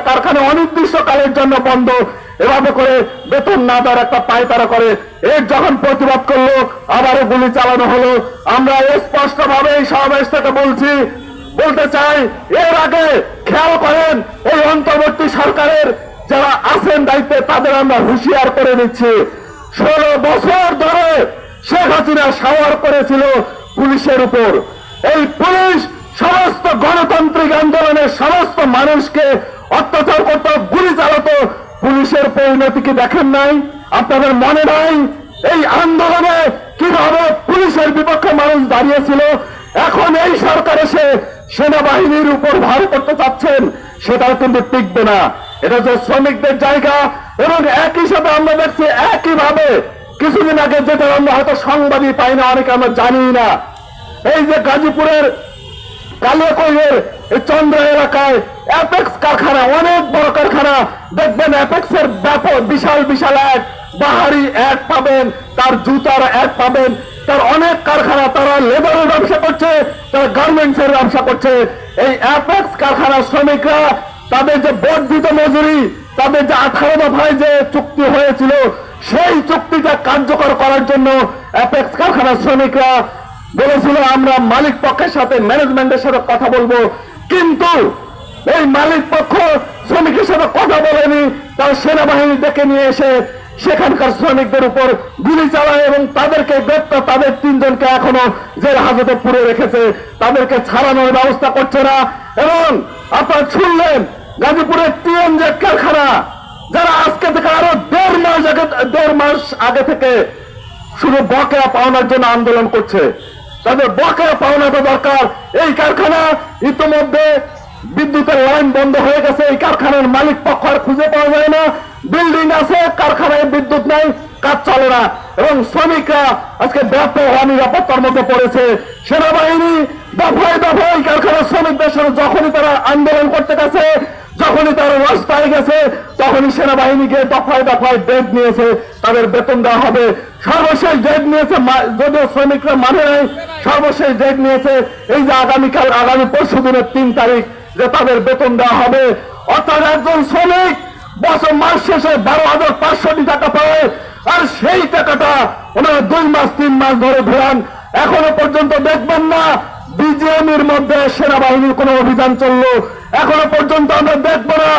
কারখানা অনির্দিষ্টকালের জন্য বন্ধ, এভাবে করে বেতন না দেওয়ার একটা পায়তারা করে এর যখন প্রতিবাদ করলো আবারও গুলি চালানো হলো। আমরা স্পষ্ট ভাবে এই সমাবেশ থেকে বলতে চাই, এর আগে খেয়াল করেন এই অন্তর্বর্তী সরকারের যারা আছেন দায়িত্বে তাদের আমরা হুঁশিয়ার করে দিচ্ছি, 16 বছর ধরে শেখ হাসিনা শাওয়ার করেছিল পুলিশের উপর। এই পুলিশ সমস্ত গণতান্ত্রিক আন্দোলনের সমস্ত মানুষকে অত্যাচার করত, গুলি চালাতো। পুলিশের পরিণতি কি দেখেন নাই? আপনাদের মনে নাই এই আন্দোলনে কিভাবে পুলিশের বিপক্ষে মানুষ দাঁড়িয়েছিল? এখন এই সরকার এসে সেনাবাহিনীর উপর ভার করতে চাচ্ছেন, সেটাও কিন্তু টিকবে না। এটা যে শ্রমিকদের জায়গা, এবং একই সাথে আমরা দেখছি একইভাবে কিছুদিন আগে যেটা আমরা হয়তো সংবাদই পাই না, অনেকে আমরা জানি না, এই যে গাজীপুরের কালিয়াকৈরের চন্দ্র এলাকায় অ্যাপেক্স কারখানা, অনেক বড় কারখানা, দেখবেন অ্যাপেক্সের ব্যাপক বিশাল বিশাল এক বাহারি এক পাবেন, তার জুতার এক পাবেন, তার অনেক কারখানা, তারা লেবারের ব্যবসা করছে, তারা গার্মেন্টস এর ব্যবসা করছে। এই অ্যাপেক্স কারখানা শ্রমিকরা তাদের যে বর্ধিত মজুরি, তাদের যে 18 দফায় যে চুক্তি হয়েছিল, সেই চুক্তিটা কার্যকর করার জন্য অ্যাপেক্স কারখানা শ্রমিকরা বলেছিল আমরা মালিক পক্ষের সাথে, ম্যানেজমেন্টের সাথে কথা বলবো, কিন্তু এই মালিক পক্ষ শ্রমিকের সাথে কথা বলেনি। তার সেনাবাহিনী ডেকে নিয়ে এসে সেখানকার শ্রমিকদের উপর গুলি চালায় এবং তাদেরকে গ্রেপ্তার, তাদের 3 জনকে এখনো জেল হাজতে পুরে রেখেছে, তাদেরকে ছাড়ানোর ব্যবস্থা করছে না। এবং আপনারা শুনলেন গাজীপুরের টিএনজে কারখানা, যারা আজকে থেকে আরো 1.5 মাস আগে থেকে শুধু বকেয়া পাওনার জন্য আন্দোলন করছে, তাদের বকেয়া পাওনাটা দরকার। এই কারখানা ইতিমধ্যে বিদ্যুতের লাইন বন্ধ হয়ে গেছে, এই কারখানার মালিক পক্ষ আর খুঁজে পাওয়া যায় না। বিল্ডিং আছে, কারখানায় বিদ্যুৎ নাই, কাজ চলে না, এবং শ্রমিকরা আজকে ব্যাপক অনিরাপত্তার মধ্যে পড়েছে। সেনাবাহিনী দফায় দফায় কারখানার শ্রমিকদের সাথে যখনই তারা আন্দোলন করতে গেছে, যখনই তারা রাস্তায় গেছে, তখনই সেনাবাহিনীকে দফায় দফায় ডেট নিয়েছে, তাদের বেতন দেওয়া হবে। সর্বশেষ ডেট নিয়েছে, যদিও শ্রমিকরা মানে নাই, সর্বশেষ ডেট নিয়েছে এই যে আগামী পরশু দিনের 3 তারিখ যে তাদের বেতন দেওয়া হবে। অর্থাৎ একজন শ্রমিক মাস শেষে 12,500 টাকা পায়, আর সেই টাকাটা ওনারা 2 মাস 3 মাস ধরে ঘোরান। এখনো পর্যন্ত দেখবেন না বিজিএমের মধ্যে সেনাবাহিনীর কোন অভিযান চললো, এখনো পর্যন্ত আমরা দেখবো না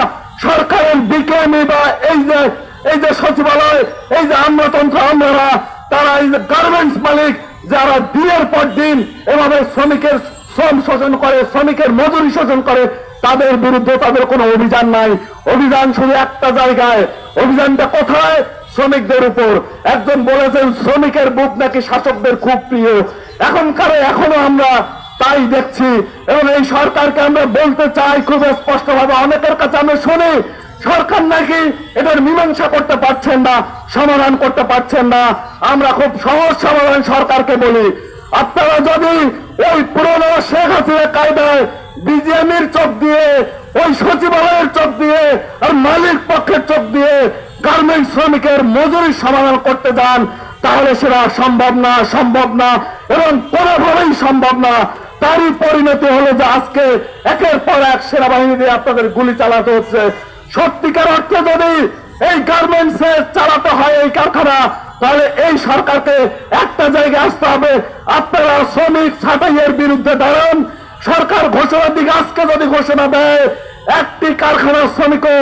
সরকারের বিকেএমই বা এই যে সচিবালয়, এই যে আমলাতন্ত্র আমলারা, তারা এই যে গার্মেন্টস মালিক যারা দিনের পর দিন এভাবে শ্রমিকের শ্রম শোষণ করে, শ্রমিকের মজুরি শোষণ করে, তাদের বিরুদ্ধে তাদের কোনো অভিযান নাই। অভিযান শুধু একটা জায়গায়, অভিযানটা কোথায়? শ্রমিকদের উপর। একজন বলেছেন শ্রমিকের বুক নাকি শাসকদের খুব প্রিয়। এখনো আমরা তাই দেখছি, এবং এই সরকারকে আমরা বলতে চাই খুব স্পষ্ট ভাবে, অনেকের কাছে আমরা শুনি সরকার নাকি এটার মীমাংসা করতে পারছেন না, সমাধান করতে পারছেন না। আমরা খুব সহজ সমাধান সরকারকে বলি, আপনারা যদি ওই পুরনো শেখ হাসিনা কায়দায় বিজিএমের চোখ দিয়ে, ওই সচিবালয়ের চোখ দিয়ে, আর মালিক পক্ষের চোখ দিয়ে গার্মেন্টস শ্রমিকের মজুরি সমাধান করতে যান, তাহলে সেটা সম্ভব না এবং কোনোভাবেই সম্ভব না। তারই পরিণতি হলো যে আজকে একের পর এক সেনাবাহিনী দিয়ে আপনাদের গুলি চালাতে হচ্ছে। সত্যিকার অর্থে যদি এই গার্মেন্টসে চালাতে হয় এই কারখানা, তাহলে এই সরকারকে একটা জায়গায় আসতে হবে, আপনারা শ্রমিক ছাঁটাইয়ের বিরুদ্ধে দাঁড়ান। সরকার ঘোষণার দিকে আজকে যদি ঘোষণা দেয় একটি কারখানার শ্রমিকও